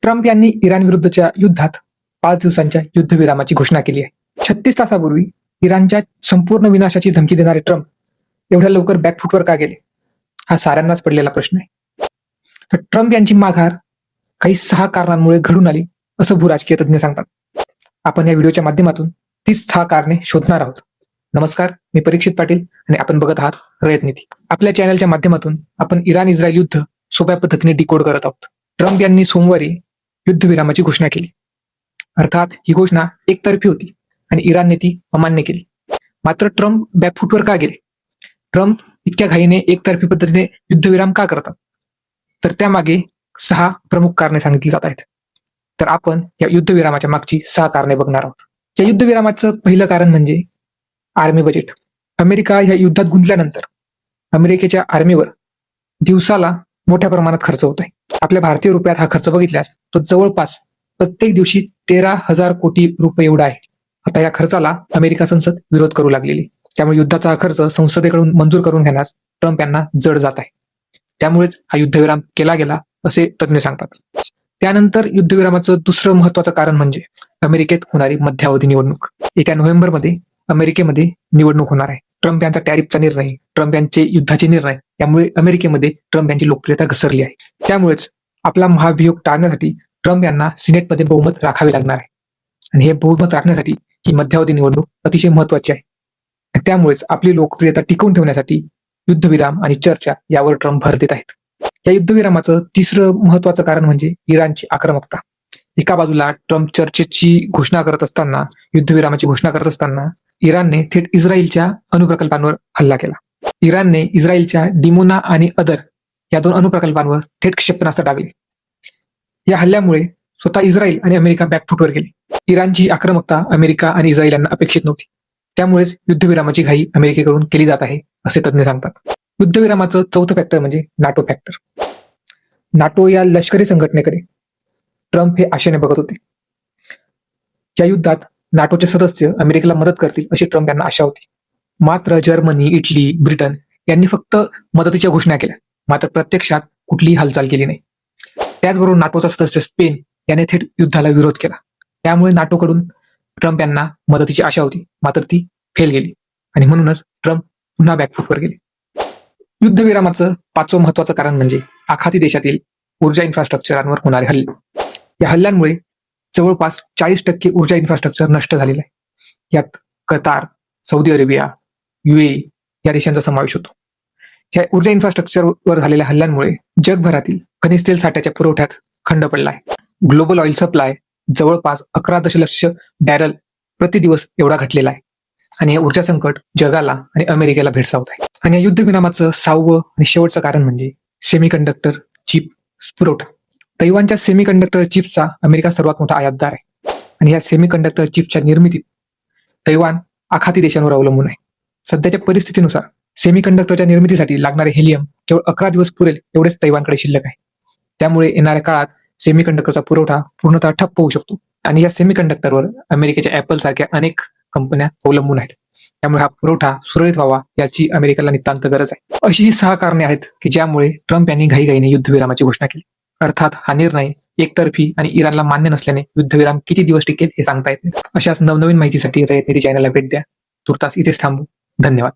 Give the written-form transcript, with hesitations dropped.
Trump यांनी Iran विरुद्धच्या युद्धात 5 दिवसांच्या युद्धविरामाची घोषणा केली आहे. 36 तासापूर्वी इराणच्या संपूर्ण विनाशाची धमकी देणारे ट्रम्प एवढ्या लवकर बॅकफुटवर का गेले, हा साऱ्यांनाच पडलेला प्रश्न आहे. तर ट्रम्प यांची माघार काही 6 कारणांमुळे घडून आली असं भूराजकीय तज्ञ सांगतात. आपण या व्हिडिओच्या माध्यमातून तीच 6 कारणे शोधणार आहोत. नमस्कार, मी परीक्षित पाटील आणि आपण बघत आहात रयत नीती. आपल्या चॅनलच्या माध्यमातून आपण इराण इस्रायल युद्ध सोप्या पद्धतीने डिकोड करत आहोत. ट्रम्प यांनी सोमवारी युद्धविरामाची घोषणा केली. अर्थात ही घोषणा एकतर्फी होती आणि इराणने ती अमान्य केली. मात्र ट्रम्प बॅकफुटवर का गेले? ट्रम्प इतक्या घाईने एकतर्फी पद्धतीने युद्धविराम का करतात? तर त्यामागे 6 प्रमुख कारणे सांगितली जात आहेत. तर आपण या युद्धविरामाच्या मागची 6 कारणे बघणार आहोत. या युद्धविरामाचं पहिलं कारण म्हणजे आर्मी बजेट. अमेरिका या युद्धात गुंतल्यानंतर अमेरिकेच्या आर्मीवर दिवसाला मोठ्या प्रमाणात खर्च होत आहे. आपल्या भारतीय रुपयात हा खर्च बघितल्यास तो जवळपास प्रत्येक दिवशी 13,000 कोटी रुपये एवढा आहे. आता या खर्चाला अमेरिका संसद विरोध करू लागलेली, त्यामुळे युद्धाचा हा खर्च संसदेकडून मंजूर करून घेण्यास ट्रम्प यांना जड जात आहे. त्यामुळेच हा युद्धविराम केला गेला असे तज्ञ सांगतात. त्यानंतर युद्धविरामाचं दुसरं महत्वाचं कारण म्हणजे अमेरिकेत होणारी मध्यावधी निवडणूक. येत्या नोव्हेंबरमध्ये अमेरिकेमध्ये निवडणूक होणार आहे. ट्रम्प यांचा टॅरिफचा निर्णय, ट्रम्प यांचे युद्धाचे निर्णय यामुळे अमेरिकेमध्ये ट्रम्प यांची लोकप्रियता घसरली आहे. त्यामुळेच आपला महाभियोग टाळण्यासाठी ट्रम्प यांना सिनेटमध्ये बहुमत राखावे लागणार आहे आणि हे बहुमत राखण्यासाठी ही मध्यावधी निवडणूक अतिशय महत्वाची आहे. त्यामुळेच आपली लोकप्रियता टिकवून ठेवण्यासाठी युद्धविराम आणि चर्चा यावर ट्रम्प भर देत आहेत. या युद्धविरामाचं तिसरं महत्वाचं कारण म्हणजे इराणची आक्रमकता. एका बाजूला ट्रम्प चर्चेची घोषणा करत असताना, युद्धविरामाची घोषणा करत असताना इराणने थेट इस्रायलच्या अणुप्रकल्पांवर हल्ला केला. इराणने इस्रायलच्या डिमोना आणि अदर या 2 अणुप्रकल्पांवर थेट क्षेपणास्त्र डागले. या हल्ल्यामुळे स्वतः इस्रायल आणि अमेरिका बॅकफुटवर गेले. इराणची आक्रमकता अमेरिका आणि इस्रायल यांना अपेक्षित नव्हती. त्यामुळेच युद्धविरामाची घाई अमेरिकेकडून केली जात आहे असे तज्ञ सांगतात. युद्धविरामाचं चौथं फॅक्टर म्हणजे नाटो फॅक्टर. नाटो या लष्करी संघटनेकडे ट्रम्प हे आशेने बघत होते. या युद्धात नाटोचे सदस्य अमेरिकेला मदत करतील अशी ट्रम्प यांना आशा होती. मात्र जर्मनी, इटली, ब्रिटन यांनी फक्त मदतीच्या घोषणा केल्या, मात्र प्रत्यक्षात कुठलीही हालचाल केली नाही. त्याचबरोबर नाटोचा सदस्य स्पेन याने थेट युद्धाला विरोध केला. त्यामुळे नाटोकडून ट्रम्प यांना मदतीची आशा होती, मात्र ती फेल गेली आणि म्हणूनच ट्रम्प पुन्हा बॅकफुटवर गेले. युद्धविरामाचं 5वं महत्वाचं कारण म्हणजे आखाती देशातील ऊर्जा इन्फ्रास्ट्रक्चरांवर होणारे हल्ले. या हल्ल्यांमुळे जवळपास 40% ऊर्जा इन्फ्रास्ट्रक्चर नष्ट झालेलं आहे. यात कतार, सौदी अरेबिया, UAE या देशांचा समावेश होतो. या ऊर्जा इन्फ्रास्ट्रक्चरवर झालेल्या हल्ल्यांमुळे जगभरातील खनिज तेल साठ्याच्या पुरवठ्यात खंड पडला आहे. ग्लोबल ऑइल सप्लाय जवळपास 11 दशलक्ष बॅरल प्रतिदिवस एवढा घटलेला आहे आणि हे ऊर्जा संकट जगाला आणि अमेरिकेला भेडसावत आहे. आणि या युद्धविरामाचं 6वं आणि शेवटचं कारण म्हणजे सेमीकंडक्टर चिप पुरवठा. तैवानच्या सेमीकंडक्टर चिप्सचा अमेरिका सर्वात मोठा आयातदार आहे आणि या सेमीकंडक्टर चिपच्या निर्मितीत तैवान आखाती देशांवर अवलंबून आहे. सध्याच्या परिस्थितीनुसार सेमीकंडक्टरच्या निर्मितीसाठी लागणारे हेलियम केवळ 11 दिवस पुरेल एवढेच तैवानकडे शिल्लक आहे. त्यामुळे येणाऱ्या काळात सेमीकंडक्टरचा पुरवठा पूर्णतः ठप्प होऊ शकतो आणि या सेमीकंडक्टरवर अमेरिकेच्या ॲपल सारख्या अनेक कंपन्या अवलंबून आहेत. त्यामुळे हा पुरवठा सुरळीत व्हावा याची अमेरिकेला नितांत गरज आहे. अशी ही 6 कारणे आहेत की ज्यामुळे ट्रम्प यांनी घाईघाईने युद्धविरामाची घोषणा केली. अर्थात हा निर्णय एकतर्फी आणि इराणला मान्य नसल्याने युद्धविराम किती दिवस टिकेल हे सांगता येत नाही. अशाच नवनवीन माहितीसाठी रयत नीती चॅनलला भेट द्या. तुर्तास इथेच थांबू. धन्यवाद.